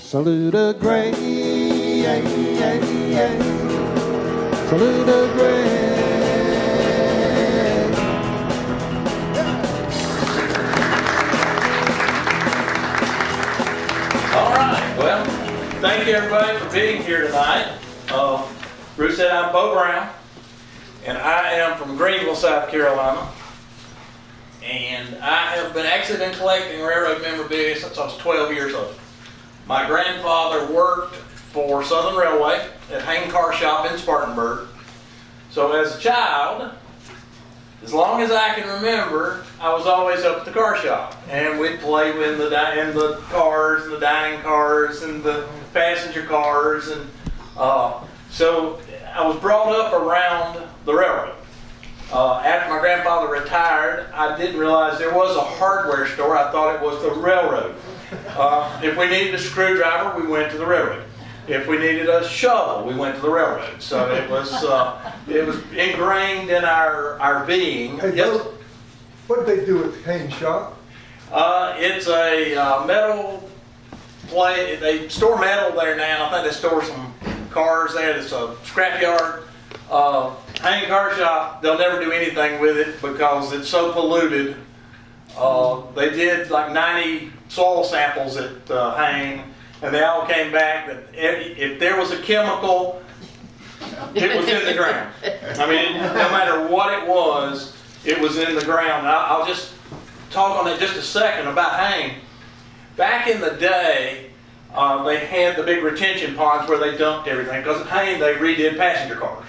Salute a grace, salute a grace. All right, well, thank you everybody for being here tonight. Bruce said I'm Bo Brown, and I am from Greenville, South Carolina. And I have actually been collecting railroad memorabilia since I was 12 years old. My grandfather worked for Southern Railway at Hain Car Shop in Spartanburg. So as a child, as long as I can remember, I was always up at the car shop. And we'd play in the cars, and the dining cars, and the passenger cars. And so I was brought up around the railroad. After my grandfather retired, I didn't realize there was a hardware store. I thought it was the railroad. If we needed a screwdriver, we went to the railroad. If we needed a shovel, we went to the railroad. So it was ingrained in our being. Hey, Yes? what did they do at the Hain shop? It's a metal play. They store metal there now. I think they store some cars there. It's a scrapyard. Hain Car Shop, they'll never do anything with it because it's so polluted. They did like 90 soil samples at Hain, and they all came back that if there was a chemical, it was in the ground. I mean, no matter what it was in the ground. I'll just talk on that just a second about Hain. Back in the day, they had the big retention ponds where they dumped everything, because at Hain they redid passenger cars.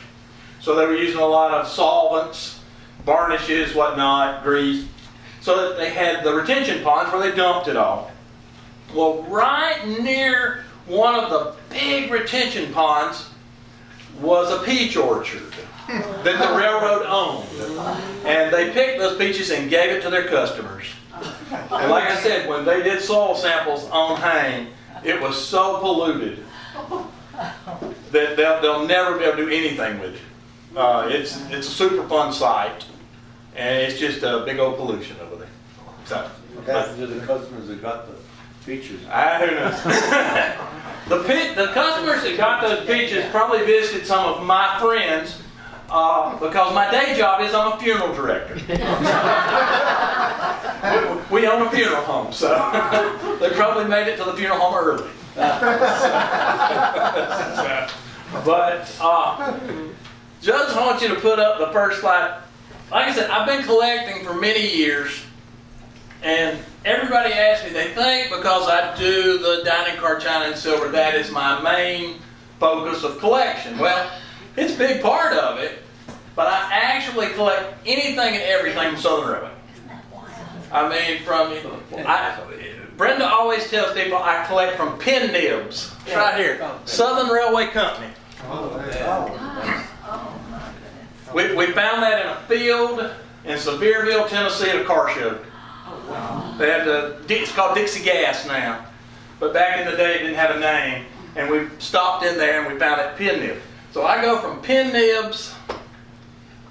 So they were using a lot of solvents, varnishes, whatnot, grease. So that they had the retention ponds where they dumped it all. Well, right near one of the big retention ponds was a peach orchard that the railroad owned. And they picked those peaches and gave it to their customers. And like I said, when they did soil samples on Hain, it was so polluted that they'll never be able to do anything with it. It's a super fun site, and it's just a big old pollution over there. So, What happened to the customers that got the features? who knows? The customers that got those peaches probably visited some of my friends, because my day job is I'm a funeral director. we own a funeral home, so they probably made it to the funeral home early. But just want you to put up the first slide. Like I said, I've been collecting for many years, and everybody asks me, they think because I do the dining car china and silver, that is my main focus of collection. Well, it's a big part of it, but I actually collect anything and everything from Southern Railway. I mean, Brenda always tells people I collect from pin nibs. It's right here, Southern Railway Company. We found that in a field in Sevierville, Tennessee at a car show. They had it's called Dixie Gas now, but back in the day it didn't have a name. And we stopped in there and we found that pin nib. So I go from pin nibs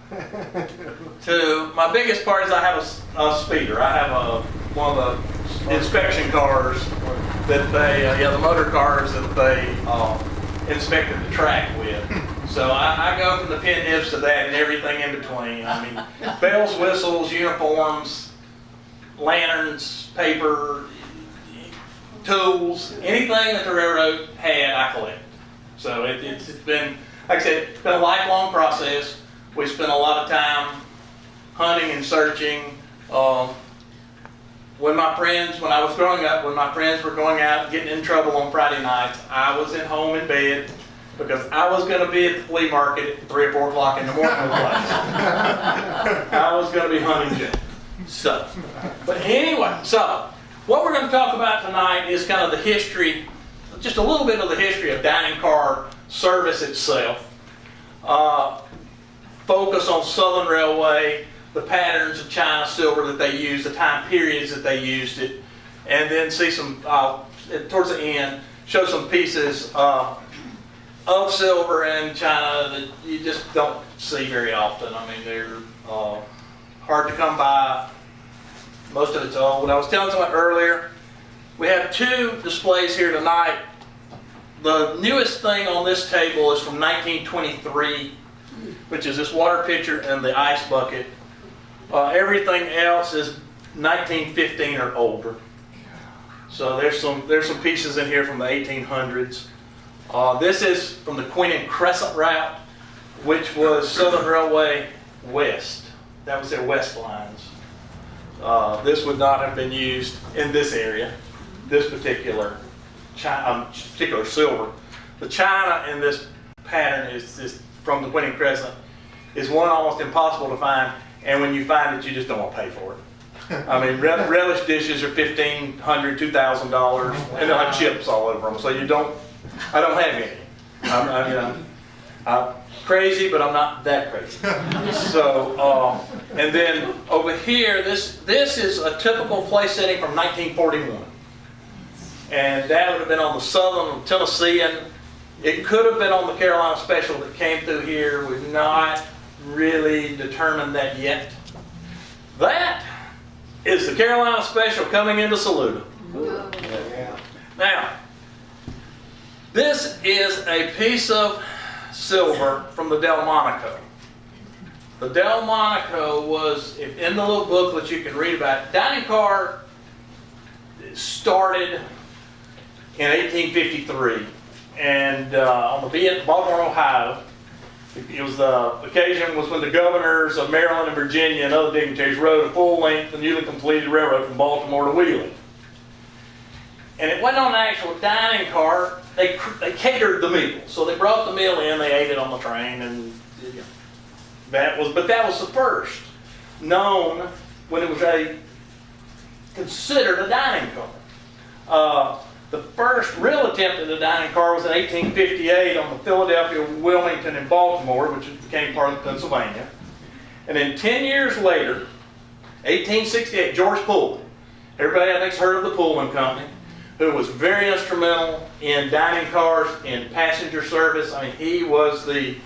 to my biggest part is I have a speeder. I have one of the inspection cars that the motor cars that they inspected the track with. So I go from the pin nibs to that and everything in between. I mean, bells, whistles, uniforms, lanterns, paper, tools, anything that the railroad had, I collect. So it's been, like I said, it's been a lifelong process. We spent a lot of time hunting and searching. When I was growing up, when my friends were going out and getting in trouble on Friday nights, I was at home in bed because I was going to be at the flea market at 3 or 4 o'clock in the morning. I was going to be hunting Jim. So, but anyway, so what we're going to talk about tonight is kind of the history, just a little bit of the history of dining car service itself. Focus on Southern Railway, the patterns of china silver that they used, the time periods that they used it, and then see some, towards the end, show some pieces of silver and china that you just don't see very often. I mean, they're hard to come by. Most of it's old. I was telling someone earlier, we have 2 displays here tonight the newest thing on this table is from 1923, which is this water pitcher and the ice bucket. Everything else is 1915 or older. So there's some pieces in here from the 1800s. This is from the Queen and Crescent route, which was Southern Railway West. That was their west lines. This would not have been used in this area, this particular silver. The china in this pattern is from the Queen and Crescent is one almost impossible to find, and when you find it, you just don't want to pay for it. I mean, relish dishes are $1,500, $2,000, and they'll have chips all over them. So I don't have any. I'm crazy, but I'm not that crazy. So, and then over here, this is a typical place setting from 1941. And that would have been on the Southern Tennessean. It could have been on the Carolina Special that came through here. We've not really determined that yet. That is the Carolina Special coming into Saluda. Now, this is a piece of silver from the Dell Monaco. The Dell Monaco was, in the little booklet you can read about it, dining car started in 1853 and on the Baltimore, Ohio. It was the occasion was when the governors of Maryland and Virginia and other dignitaries rode a full-length and newly completed railroad from Baltimore to Wheeling. And it wasn't on an actual dining car. They catered the meal, so they brought the meal in. They ate it on the train, and that was the first known when it was considered a dining car. The first real attempt at a dining car was in 1858 on the Philadelphia, Wilmington, and Baltimore, which became part of Pennsylvania. And then 10 years later, 1868, George Pullman. Everybody I think's heard of the Pullman Company, who was very instrumental in dining cars, in passenger service. I mean, he was the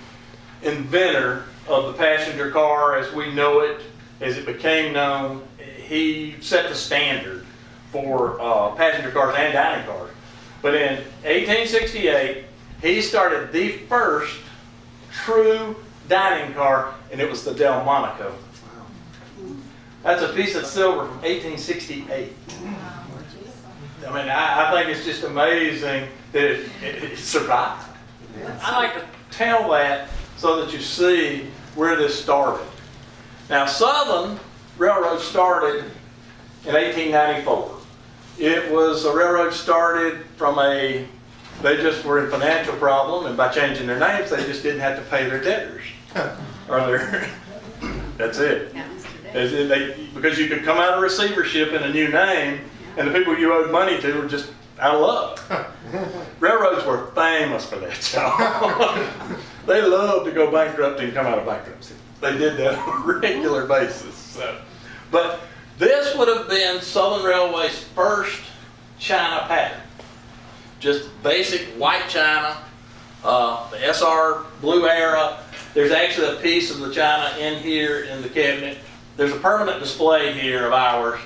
inventor of the passenger car as we know it, as it became known. He set the standard for passenger cars and dining cars. But in 1868, he started the first true dining car, and it was the Dell Monaco. That's a piece of silver from 1868. I mean, I think it's just amazing that it survived. I like to tell that so that you see where this started. Now, Southern Railroad started in 1894. It was a railroad started from they just were in financial problem, and by changing their names, they just didn't have to pay their debtors. That's it. Because you could come out of receivership in a new name, and the people you owed money to were just out of luck. Railroads were famous for that, so they loved to go bankrupt and come out of bankruptcy. They did that on a regular basis. So. But this would have been Southern Railway's first china pattern. Just basic white china, the SR Blue Era. There's actually a piece of the china in here in the cabinet. There's a permanent display here of ours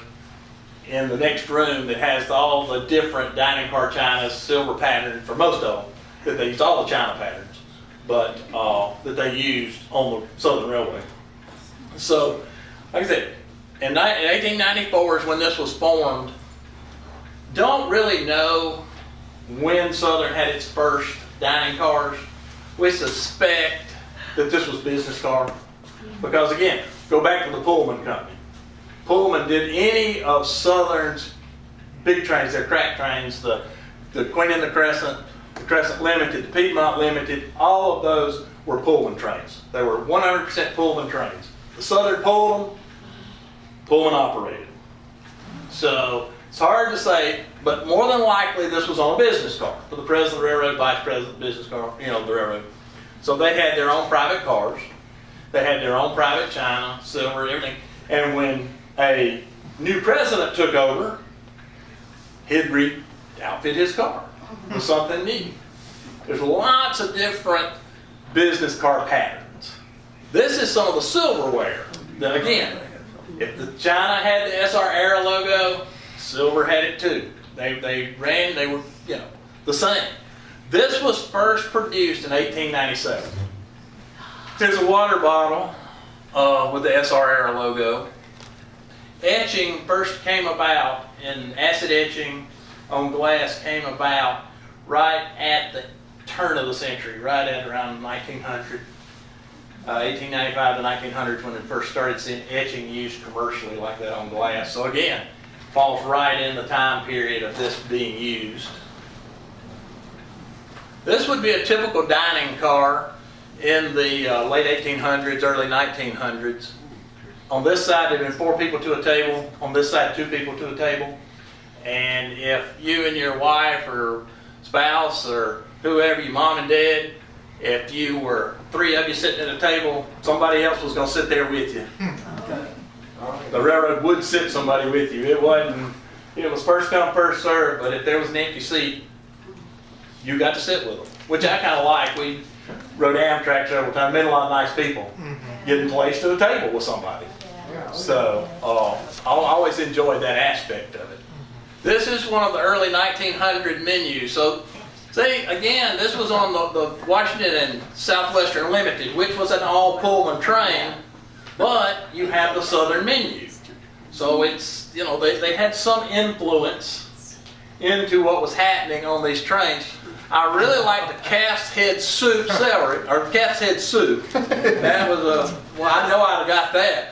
in the next room that has all the different dining car chinas, silver pattern for most of them, that they use all the china patterns, but that they used on the Southern Railway. So, like I said, in 1894 is when this was formed. Don't really know when Southern had its first dining cars. We suspect that this was business car. Because again, go back to the Pullman Company. Pullman did any of Southern's big trains, their crack trains, the Queen and the Crescent Limited, the Piedmont Limited, all of those were Pullman trains. They were 100% Pullman trains. The Southern pulled them, Pullman operated. So it's hard to say, but more than likely this was on a business car for the president of the railroad, vice president, business car, the railroad. So they had their own private cars. They had their own private china, silver, everything. And when a new president took over, he'd outfit his car with something new. There's lots of different business car patterns. This is some of the silverware. That, again, if the china had the SR Era logo, silver had it too. They were, the same. This was first produced in 1897. Here's a water bottle with the SR Era logo. Etching first came about, and acid etching on glass came about right at the turn of the century, right at around 1900. 1895 to 1900 when it first started seeing etching used commercially like that on glass. So again, falls right in the time period of this being used. This would be a typical dining car in the late 1800s, early 1900s. On this side, there'd been 4 people to a table. On this side, 2 people to a table. And if you and your wife or spouse or whoever, your mom and dad, if you were 3 of you sitting at a table, somebody else was going to sit there with you. The railroad would sit somebody with you. It was first come, first served, but if there was an empty seat, you got to sit with them, which I kind of like. We rode Amtrak several times, met a lot of nice people, getting placed at a table with somebody. So I always enjoyed that aspect of it. This is one of the early 1900 menus. So see, again, this was on the Washington and Southwestern Limited, which was an all Pullman train, but you have the Southern menu. So it's, they had some influence into what was happening on these trains. I really like the calf's head soup celery, or calf's head soup. That was I know I'd have got that.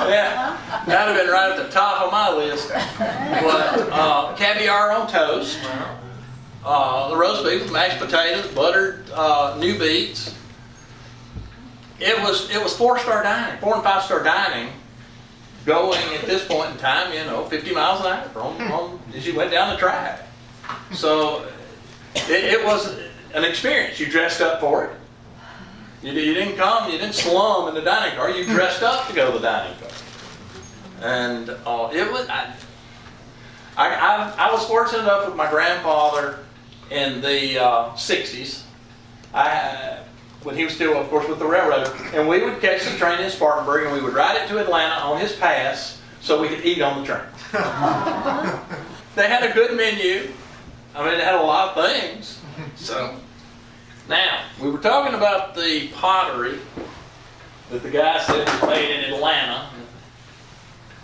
Yeah, that'd have been right at the top of my list. But caviar on toast, the roast beef with mashed potatoes, buttered new beets. It was 4-star dining, 4 and 5-star dining, going at this point in time, 50 miles an hour as you went down the track. So it was an experience. You dressed up for it. You didn't slum in the dining car. You dressed up to go to the dining car. And it was. I was fortunate enough with my grandfather in the 60s. When he was still, of course, with the railroad, and we would catch the train in Spartanburg, and we would ride it to Atlanta on his pass, so we could eat on the train. They had a good menu. I mean, it had a lot of things. So, now, we were talking about the pottery that the guy said was made in Atlanta,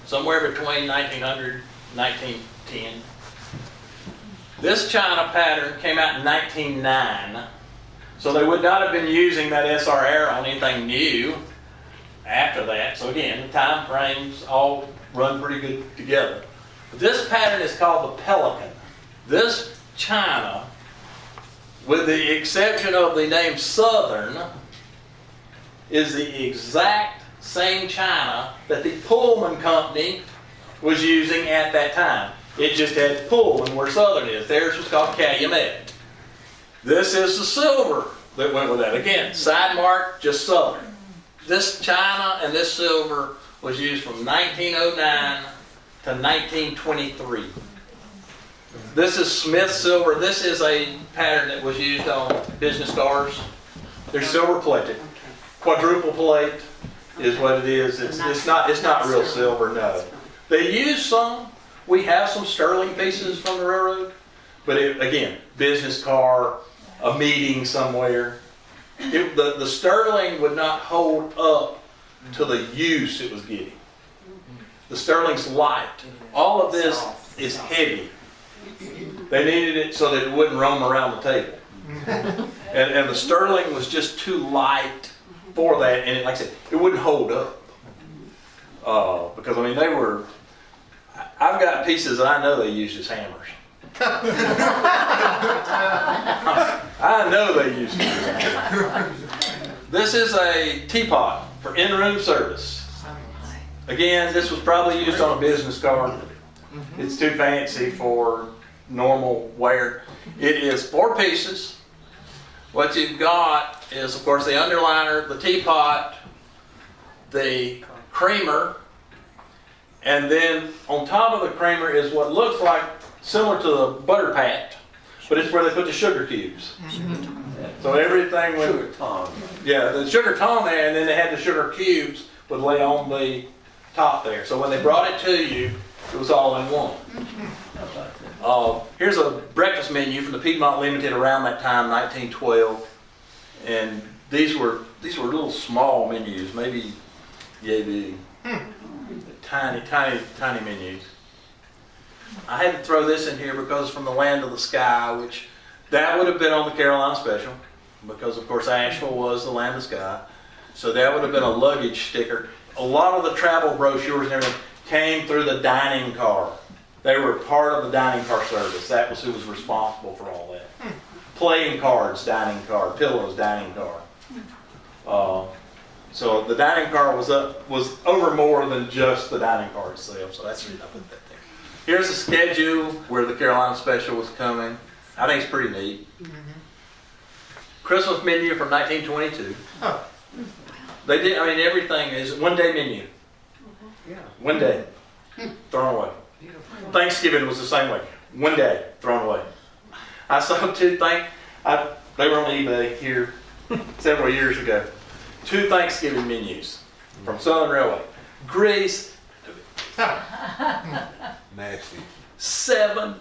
somewhere between 1900 and 1910. This China pattern came out in 1909, so they would not have been using that SR Era on anything new after that. So again, the time frames all run pretty good together. But this pattern is called the Pelican. This China, with the exception of the name Southern, is the exact same China that the Pullman Company was using at that time. It just had Pullman where Southern is. Theirs was called Calumet. This is the silver that went with that. Again, side mark, just Southern. This China and this silver was used from 1909 to 1923. This is Smith silver. This is a pattern that was used on business cars. They're silver plated. Quadruple plate is what it is. It's not real silver, no. They use some. We have some sterling pieces from the railroad, but again, business car, a meeting somewhere. The sterling would not hold up to the use it was getting. The sterling's light. All of this is heavy. They needed it so that it wouldn't roam around the table. And the sterling was just too light for that, and like I said, it wouldn't hold up. Because I mean, they were. I've got pieces that I know they used as hammers. I know they used it as hammers. This is a teapot for in-room service. Again, this was probably used on a business car. It's too fancy for normal wear. It is 4 pieces. What you've got is, of course, the underliner, the teapot, the creamer, and then on top of the creamer is what looks like similar to the butter pat, but it's where they put the sugar cubes. So everything went. Sugar tongs. Yeah, the sugar tongue there, and then they had the sugar cubes would lay on the top there. So when they brought it to you, it was all in one. Here's a breakfast menu from the Piedmont Limited around that time, 1912, and these were little small menus, maybe big, tiny menus. I had to throw this in here because it's from the Land of the Sky, which that would have been on the Carolina Special, because of course Asheville was the Land of the Sky, so that would have been a luggage sticker. A lot of the travel brochures and everything came through the dining car. They were part of the dining car service. That was who was responsible for all that. Playing cards, dining car. Pillows, dining car. So the dining car was over more than just the dining car itself. So that's the reason I put that there. Here's a schedule where the Carolina Special was coming. I think it's pretty neat. Christmas menu from 1922. They did. I mean, everything is one-day menu. One day, thrown away. Thanksgiving was the same way. One day, thrown away. I saw they were on eBay here several years ago. 2 Thanksgiving menus from Southern Railway. Grease. Nasty. $700.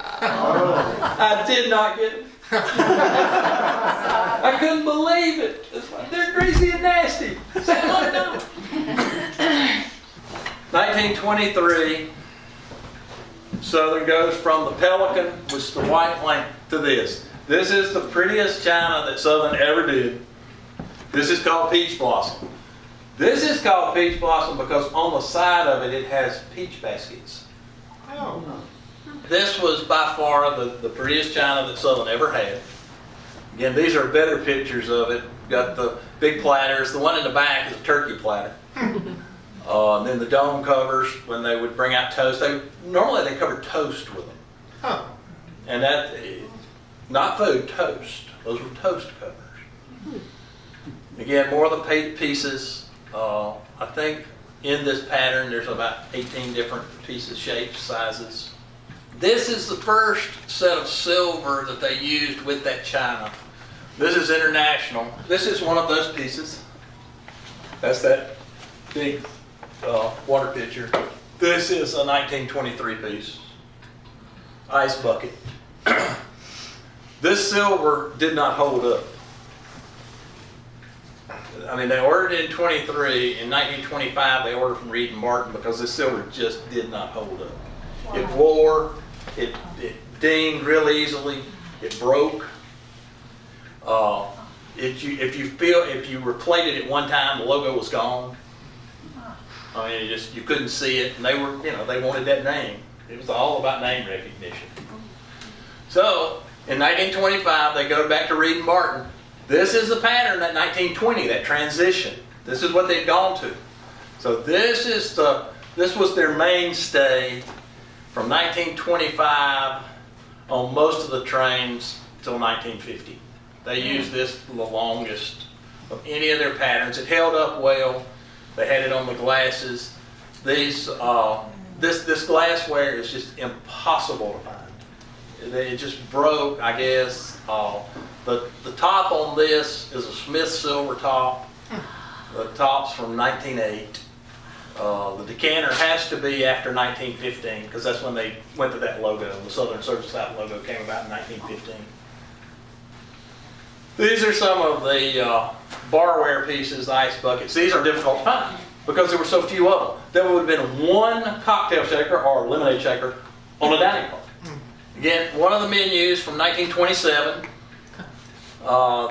I did not get it. I couldn't believe it. They're greasy and nasty. $700. 1923, Southern goes from the Pelican, which is the white plane, to this. This is the prettiest china that Southern ever did. This is called Peach Blossom. This is called Peach Blossom because on the side of it, it has peach baskets. This was by far the prettiest china that Southern ever had. Again, these are better pictures of it. Got the big platters. The one in the back is a turkey platter. And then the dome covers, when they would bring out toast, normally they covered toast with them. And that, not food, toast. Those were toast covers. Again, more of the pieces. I think in this pattern there's about 18 different pieces, shapes, sizes. This is the first set of silver that they used with that china. This is international. This is one of those pieces. That's that big water pitcher. This is a 1923 piece. Ice bucket. This silver did not hold up. I mean, they ordered it in 23. In 1925, they ordered from Reed and Martin because this silver just did not hold up. Wow. It wore, it dinged real easily, it broke. If you were plated it one time, the logo was gone. I mean, you couldn't see it, and they wanted that name. It was all about name recognition. So, in 1925, they go back to Reed and Martin. This is the pattern at 1920, that transition. This is what they'd gone to. So this was their mainstay from 1925 on most of the trains until 1950. They used this the longest of any of their patterns. It held up well. They had it on the glasses. This glassware is just impossible to find. It just broke, I guess. The top on this is a Smith silver top. The top's from 1908. The decanter has to be after 1915 because that's when they went to that logo. The Southern Surface South logo came about in 1915. These are some of the barware pieces, the ice buckets. These are difficult to find because there were so few of them. There would have been one cocktail shaker or lemonade shaker on a dining car. Again, one of the menus from 1927.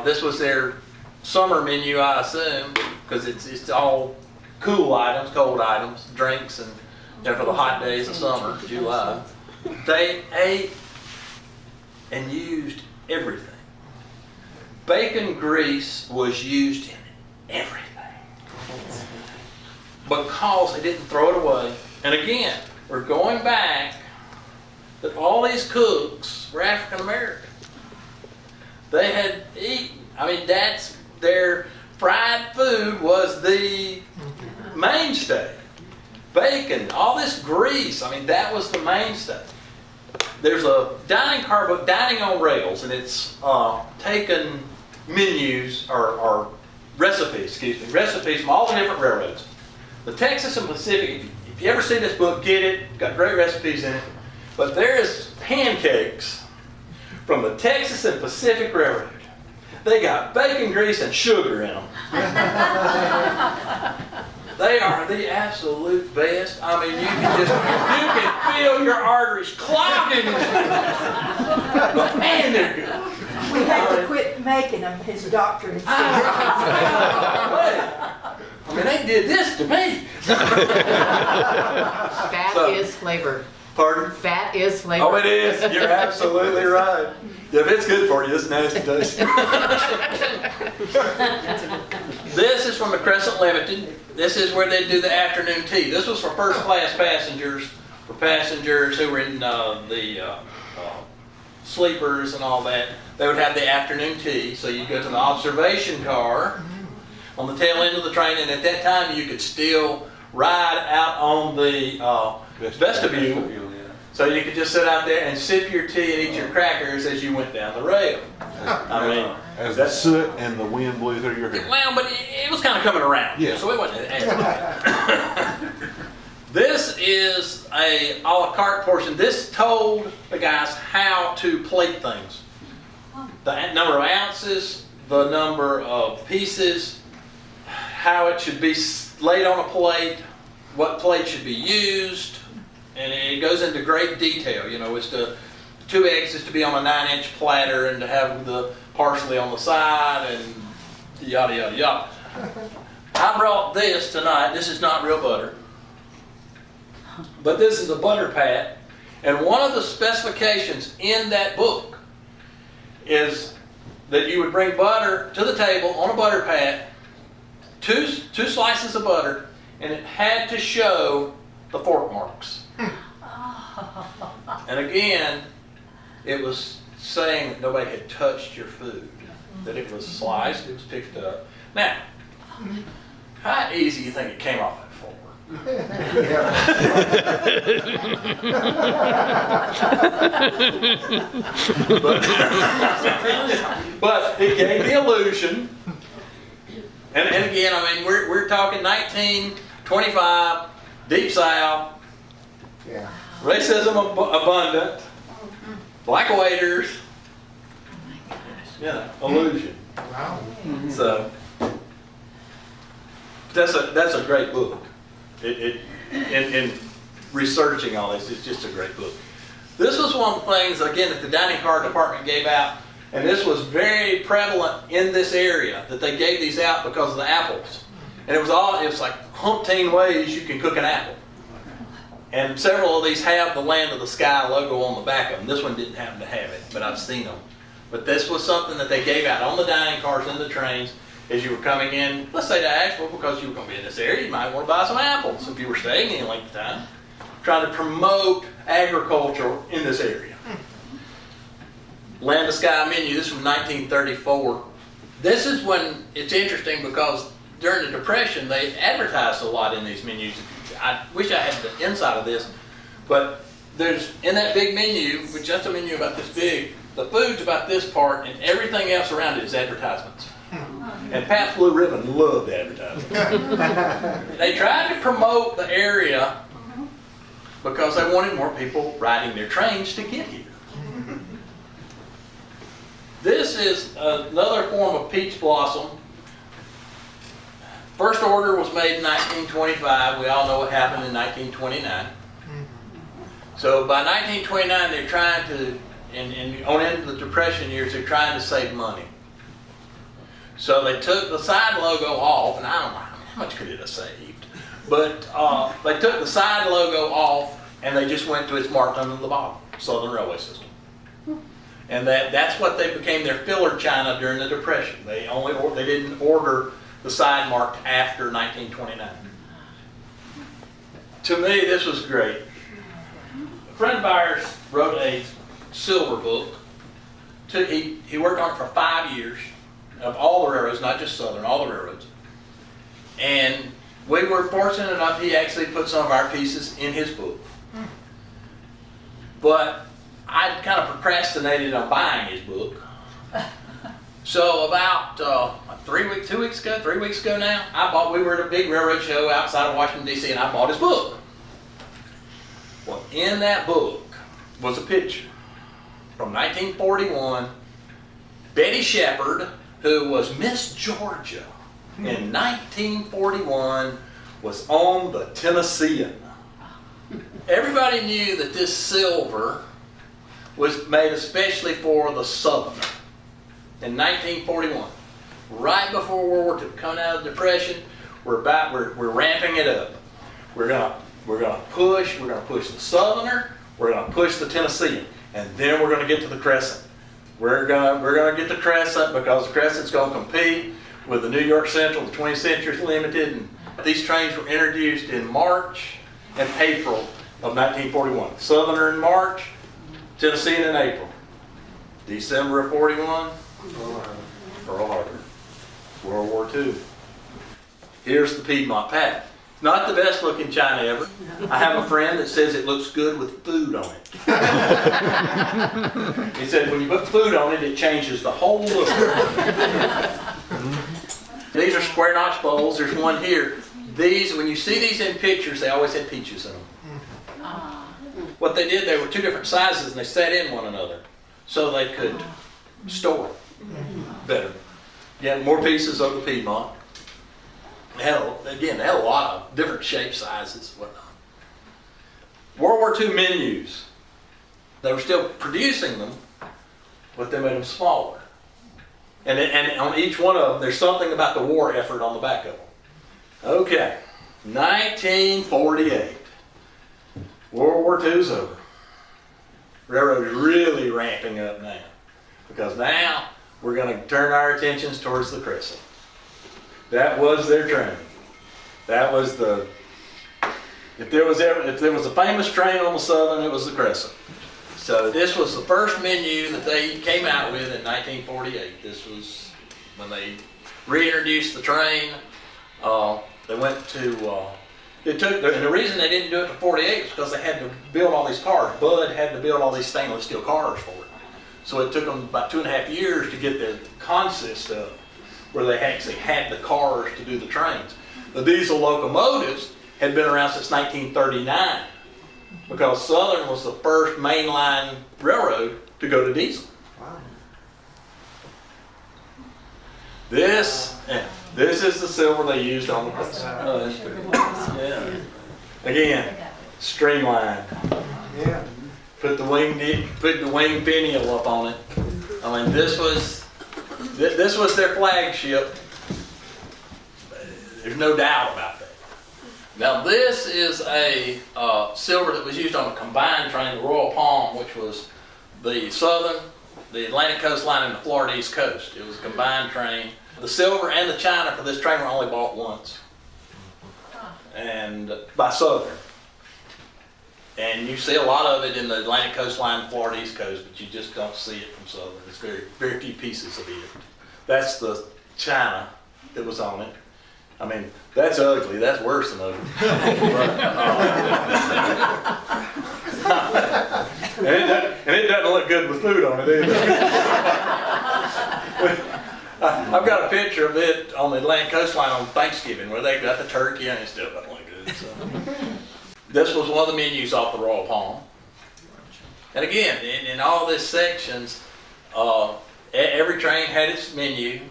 This was their summer menu, I assume, because it's all cool items, cold items, drinks, and for the hot days of summer, July. They ate and used everything. Bacon grease was used in everything because they didn't throw it away. And again, we're going back that all these cooks were African American. They had eaten, that's their fried food was the mainstay. Bacon, all this grease, that was the mainstay. There's a dining car book, Dining on Rails, and it's taken menus or recipes from all the different railroads. The Texas and Pacific, if you ever see this book, get it. It's got great recipes in it. But there is pancakes from the Texas and Pacific Railroad. They got bacon grease and sugar in them. They are the absolute best. I mean, you can feel your arteries clogging. But man, they're good. We had to quit making them, his doctor had said. I mean, they did this to me. Fat is flavor. Pardon? Fat is flavor. Oh, it is. You're absolutely right. If it's good for you, it's nasty taste. This is from the Crescent Limited. This is where they do the afternoon tea. This was for first class passengers, for passengers who were in the sleepers and all that. They would have the afternoon tea. So you go to the observation car on the tail end of the train, and at that time you could still ride out on the vestibule. So you could just sit out there and sip your tea and eat your crackers as you went down the rail. I mean, As the soot and the wind blew through your hair. well, but it was kind of coming around. Yeah. So it wasn't as bad. This is a la carte portion. This told the guys how to plate things. The number of ounces, the number of pieces, how it should be laid on a plate, what plate should be used, and it goes into great detail. You know, it's the 2 eggs is to be on a 9-inch platter and to have the parsley on the side and yada yada yada. I brought this tonight. This is not real butter, but this is a butter pat, and one of the specifications in that book is that you would bring butter to the table on a butter pat, two slices of butter, and it had to show the fork marks. And again, it was saying that nobody had touched your food, that it was sliced, it was picked up. Now, how easy do you think it came off that fork? But it gave the illusion. And again, I mean, we're talking 1925, Deep South, Yeah. racism abundant, black waiters, illusion. Wow. So that's a great book. In researching all this, it's just a great book. This was one of the things, again, that the dining car department gave out, and this was very prevalent in this area, that they gave these out because of the apples. And it was like umpteen ways you can cook an apple. And several of these have the Land of the Sky logo on the back of them. This one didn't happen to have it, but I've seen them. But this was something that they gave out on the dining cars in the trains as you were coming in, let's say to Asheville, because you were going to be in this area, you might want to buy some apples if you were staying any length of time. Trying to promote agriculture in this area. Land of Sky menu, this was 1934. This is when it's interesting because during the Depression they advertised a lot in these menus. I wish I had the inside of this, but there's in that big menu, which just a menu about this big, the food's about this part and everything else around it is advertisements. And Pabst Blue Ribbon loved advertising. They tried to promote the area because they wanted more people riding their trains to get here. This is another form of peach blossom. First order was made in 1925. We all know what happened in 1929. So by 1929, they're trying to, and on into the Depression years, they're trying to save money. So they took the side logo off, and I don't know how much could it have saved, but they took the side logo off, and they just went to its marked under the bottom, Southern Railway System. And that's what they became their filler china during the Depression. They didn't order the side marked after 1929. To me, this was great. A friend of ours wrote a silver book. He worked on it for 5 years of all the railroads, not just Southern, all the railroads. And we were fortunate enough, he actually put some of our pieces in his book. But I kind of procrastinated on buying his book. So about 3 weeks ago now, we were at a big railroad show outside of Washington, D.C., and I bought his book. in that book was a picture from 1941. Betty Shepard, who was Miss Georgia in 1941, was on the Tennessean. Everybody knew that this silver was made especially for the Southerner in 1941. Right before World War II, coming out of the Depression, we're ramping it up. We're gonna push the Southerner, we're gonna push the Tennessean, and then we're gonna get to the Crescent. We're gonna get the Crescent because the Crescent's gonna compete with the New York Central, the 20th Century Limited, and these trains were introduced in March and April of 1941. Southerner in March, Tennessean in April. December of 41, Pearl Harbor. World War II. Here's the Piedmont pattern. Not the best looking china ever. I have a friend that says it looks good with food on it. He said when you put food on it, it changes the whole look. These are square notch bowls. There's one here. These, when you see these in pictures, they always had peaches in them. What they did, they were two different sizes and they set in one another so they could store it better. Yeah, more pieces of the Piedmont. They had a lot of different shape sizes, whatnot. World War II menus. They were still producing them, but they made them smaller. And on each one of them, there's something about the war effort on the back of them. Okay, 1948. World War II's over. Railroad is really ramping up now, because now we're going to turn our attentions towards the Crescent. That was their train. That was the, if there was a famous train on the Southern, it was the Crescent. So this was the first menu that they came out with in 1948. This was when they reintroduced the train. They went to, and the reason they didn't do it to 48 was because they had to build all these cars. Bud had to build all these stainless steel cars for it. So it took them about 2.5 years to get the consist up, where they actually had the cars to do the trains. The diesel locomotives had been around since 1939, because Southern was the first mainline railroad to go to diesel. Wow. This is the silver they used on the Crescent. Oh, that's pretty cool. Yeah. Again, streamlined. Yeah. Put the wing pinion up on it. I mean, this was their flagship. There's no doubt about that. Now, this is a silver that was used on a combined train, the Royal Palm, which was the Southern, the Atlantic coastline, and the Florida East Coast. It was a combined train. The silver and the china for this train were only bought once, and by Southern. And you see a lot of it in the Atlantic coastline, Florida East Coast, but you just don't see it from Southern. It's very, very few pieces of it. That's the china that was on it. I mean, that's ugly. That's worse than ugly. and it doesn't look good with food on it either. I've got a picture of it on the Atlantic coastline on Thanksgiving where they got the turkey and it still doesn't look good. So. This was one of the menus off the Royal Palm. And again, in all these sections, every train had its menu.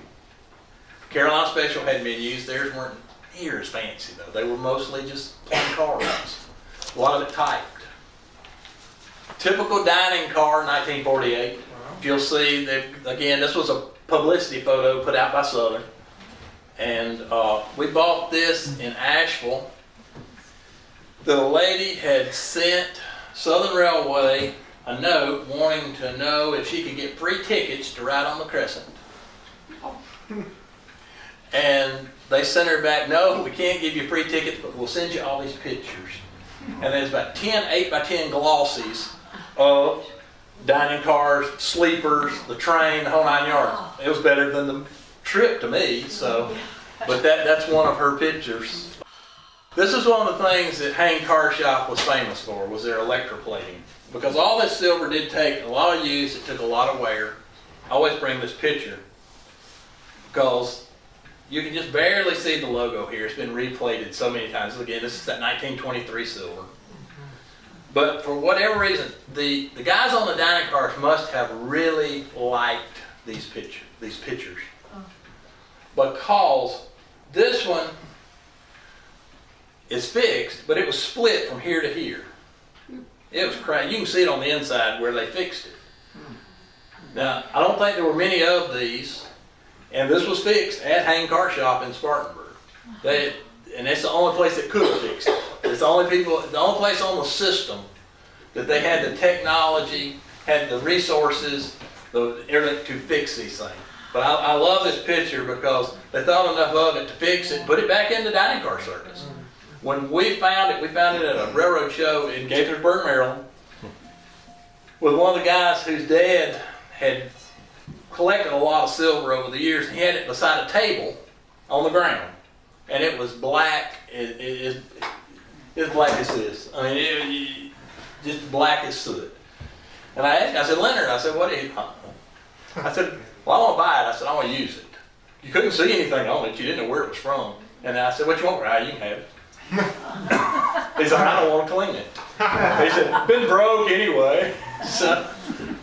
Carolina Special had menus. Theirs weren't near as fancy though. They were mostly just plain cars. A lot of it typed. Typical dining car, 1948. You'll see that, again, this was a publicity photo put out by Southern. And we bought this in Asheville. The lady had sent Southern Railway a note wanting to know if she could get free tickets to ride on the Crescent. And they sent her back, no, we can't give you free tickets, but we'll send you all these pictures. And there's about 10 8x10 glossies of dining cars, sleepers, the train, the whole 9 yards. It was better than the trip to me, so, but that's one of her pictures. This is one of the things that Hain Car Shop was famous for, was their electroplating. Because all this silver did take a lot of use, it took a lot of wear. I always bring this picture because you can just barely see the logo here. It's been replated so many times. Again, this is that 1923 silver. But for whatever reason, the guys on the dining cars must have really liked these pictures. Because this one is fixed, but it was split from here to here. It was crazy. You can see it on the inside where they fixed it. Now, I don't think there were many of these, and this was fixed at Hang Car Shop in Spartanburg. And that's the only place that could have fixed it. It's the only place on the system that they had the technology, had the resources, everything to fix these things. But I love this picture because they thought enough of it to fix it, put it back into dining car service. When we found it at a railroad show in Gaithersburg, Maryland, with one of the guys whose dad had collected a lot of silver over the years. He had it beside a table on the ground, and it was black. It's black as this. I mean, just black as soot. And I asked him, I said, Leonard, I said, what do you? I said, well, I want to buy it. I said, I want to use it. You couldn't see anything on it. You didn't know where it was from. And I said, what you want? You can have it. He said, I don't want to clean it. He said, been broke anyway. So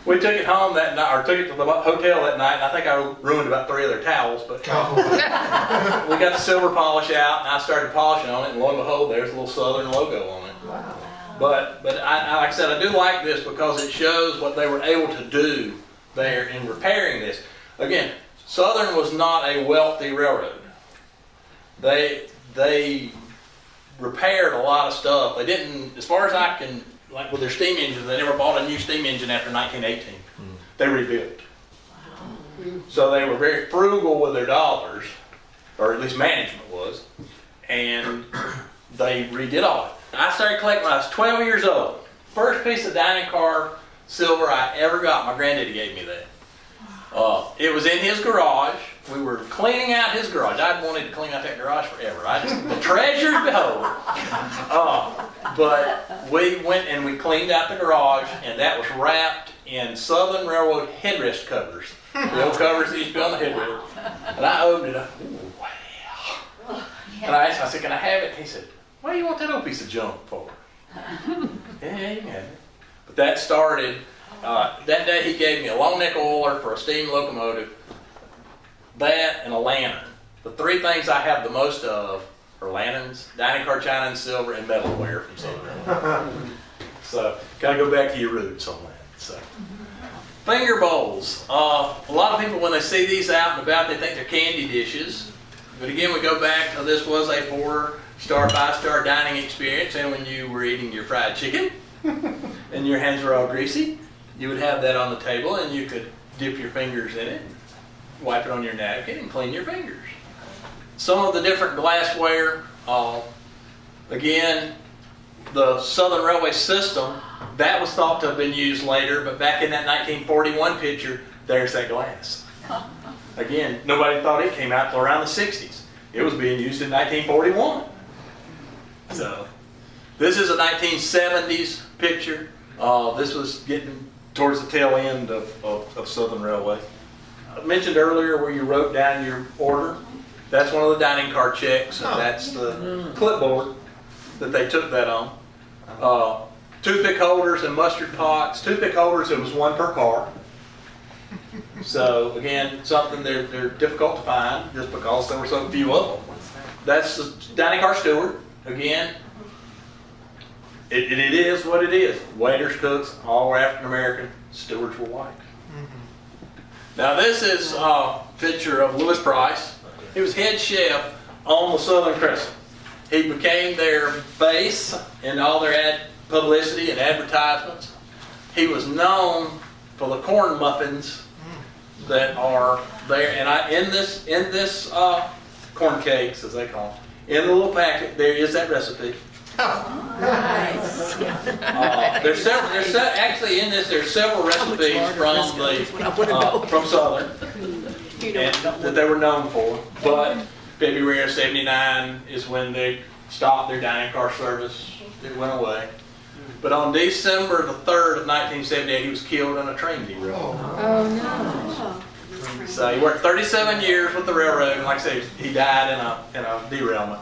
we took it home that night, or took it to the hotel that night, and I think I ruined about 3 of their towels, but we got the silver polish out, and I started polishing on it, and lo and behold, there's a little Southern logo on it. Wow. But I, like I said, I do like this because it shows what they were able to do there in repairing this. Again, Southern was not a wealthy railroad. They repaired a lot of stuff. They didn't, as far as I can, like with their steam engines, they never bought a new steam engine after 1918. They rebuilt. So they were very frugal with their dollars, or at least management was, and they redid all it. I started collecting when I was 12 years old. First piece of dining car silver I ever got, my granddaddy gave me that. It was in his garage. We were cleaning out his garage. I'd wanted to clean out that garage forever. The treasures behold. But we went and we cleaned out the garage, and that was wrapped in Southern Railroad headrest covers. The old covers that used to be on the headrest. And I opened it up. Ooh, wow. And I asked him, I said, can I have it? He said, what do you want that old piece of junk for? Yeah, you can have it. But that started, that day he gave me a long neck oiler for a steam locomotive, that and a lantern. The 3 things I have the most of are lanterns, dining car china and silver, and metalware from Southern Railroad. So, kind of go back to your roots on that. So, finger bowls. A lot of people, when they see these out and about, they think they're candy dishes. But again, we go back to this was a 4-star, 5-star dining experience, and when you were eating your fried chicken and your hands were all greasy, you would have that on the table, and you could dip your fingers in it, wipe it on your napkin, and clean your fingers. Some of the different glassware, again, the Southern Railway system, that was thought to have been used later, but back in that 1941 picture, there's that glass. Again, nobody thought it came out until around the 60s. It was being used in 1941. So, this is a 1970s picture. This was getting towards the tail end of Southern Railway. I mentioned earlier where you wrote down your order. That's one of the dining car checks, and that's the clipboard that they took that on. Toothpick holders and mustard pots. Toothpick holders, it was 1 per car. So again, something they're difficult to find just because there were so few of them. That's the dining car steward. Again, it is what it is. Waiters, cooks, all were African American. Stewards were white. Now this is a picture of Lewis Price. He was head chef on the Southern Crescent. He became their face in all their publicity and advertisements. He was known for the corn muffins that are there, and in this corn cakes, as they call them, in the little packet there is that recipe. Nice. There's actually in this. There's several recipes from Southern and that they were known for. But February of '79 is when they stopped their dining car service. It went away. But on December the 3rd of 1978, he was killed in a train derailment. Oh no. So he worked 37 years with the railroad, and like I said, he died in a derailment.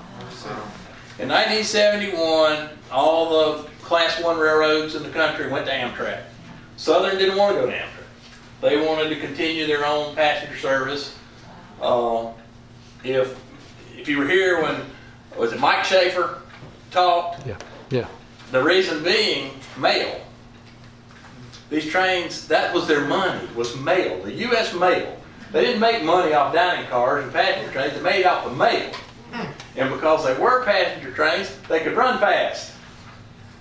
In 1971, all the Class 1 railroads in the country went to Amtrak. Southern didn't want to go to Amtrak. They wanted to continue their own passenger service. If you were here when, was it Mike Schaefer talked? Yeah. The reason being mail. These trains, that was their money, was mail, the U.S. mail. They didn't make money off dining cars and passenger trains, they made off the mail. And because they were passenger trains, they could run fast.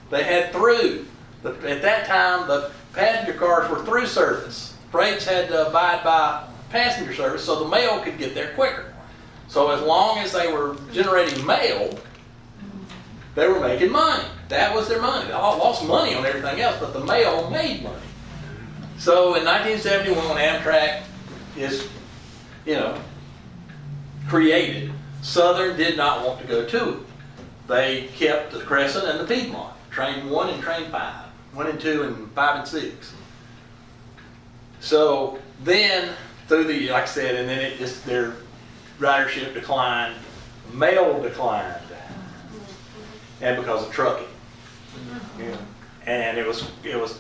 They had through. At that time, the passenger cars were through service. Freights had to abide by passenger service so the mail could get there quicker. So as long as they were generating mail, they were making money. That was their money. They all lost money on everything else, but the mail made money. So in 1971, when Amtrak is, created, Southern did not want to go to it. They kept the Crescent and the Piedmont, Train 1 and Train 5, 1 and 2 and 5 and 6. So then, through the, like I said, and then it just, their ridership declined, mail declined, and because of trucking. Yeah. And it was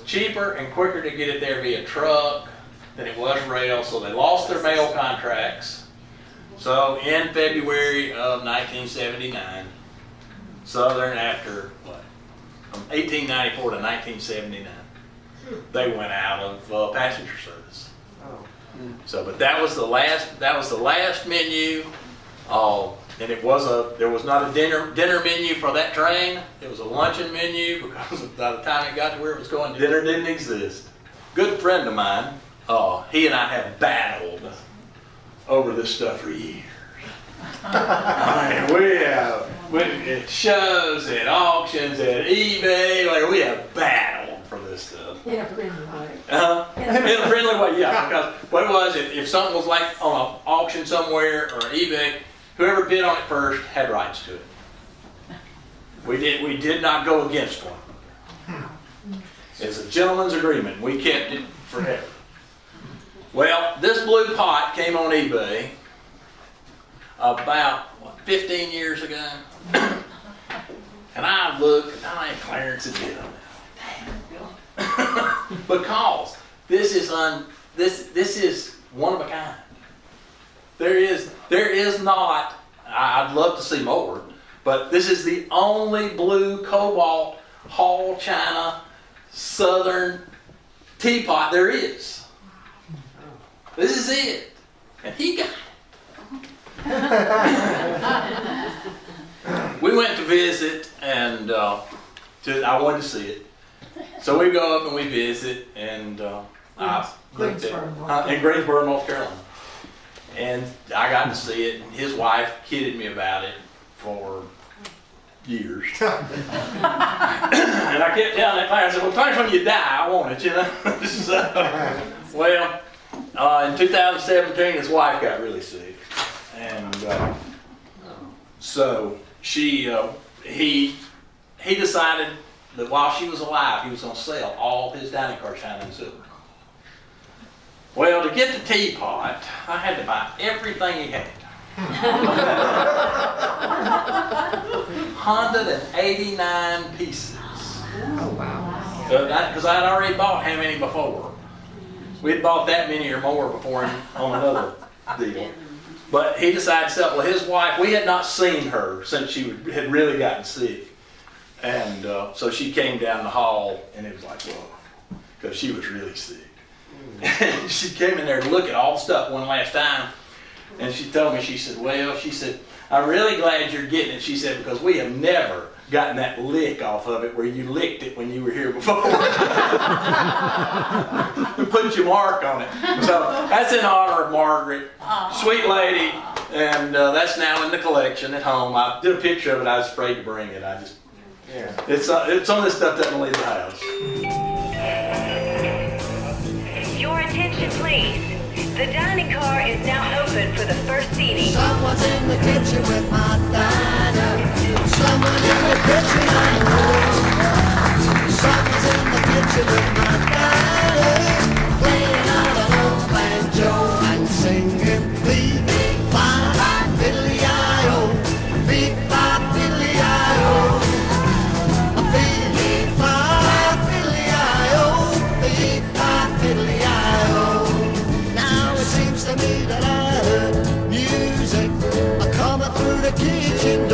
cheaper and quicker to get it there via truck than it was rail, so they lost their mail contracts. So in February of 1979, Southern, after what, from 1894 to 1979, they went out of passenger service. So, but that was the last menu. And there was not a dinner menu for that train. It was a luncheon menu because by the time it got to where it was going, dinner didn't exist. Good friend of mine, he and I have battled over this stuff for years. I mean, we have at shows, at auctions, at eBay, like we have battled for this stuff. In a friendly way. In a friendly way, yeah. Because what it was, if something was like on an auction somewhere or eBay, whoever bid on it first had rights to it. We did not go against one. It's a gentleman's agreement. We kept it forever. Well, this blue pot came on eBay about 15 years ago. And I looked, and I had Clarence a bid on it. Because this is one of a kind. There is not, I'd love to see more, but this is the only blue cobalt Hall China Southern teapot there is. This is it. And he got it. We went to visit, and I wanted to see it. So we go up and we visit, and I looked at in Greensboro, North Carolina. And I got to see it, and his wife kidded me about it for years. And I kept telling that client, I said, well, Clarence, when you die, I want it, So, well, in 2017, his wife got really sick. And so he decided that while she was alive, he was going to sell all his dining car china and silver. Well, to get the teapot, I had to buy everything he had. 189 pieces. Oh, wow. Because I had already bought how many before. We had bought that many or more before on another deal. But he decided to sell. Well, his wife, we had not seen her since she had really gotten sick. And so she came down the hall, and it was like, whoa, because she was really sick. And she came in there to look at all the stuff one last time, and she told me, she said, well, she said, I'm really glad you're getting it, she said, because we have never gotten that lick off of it where you licked it when you were here before. You put your mark on it. So that's in honor of Margaret, sweet lady, and that's now in the collection at home. I did a picture of it, I was afraid to bring it. It's some of this stuff doesn't leave the house. Your attention, please. The dining car is now open for the first seating. Someone's in the kitchen with my diner. Someone in the kitchen on the road. Someone's in the kitchen with my diner. Playing out an old banjo and singing fee-fi fiddly-I-O. Fee-fi fiddly-I-O. Fee-fi kitchen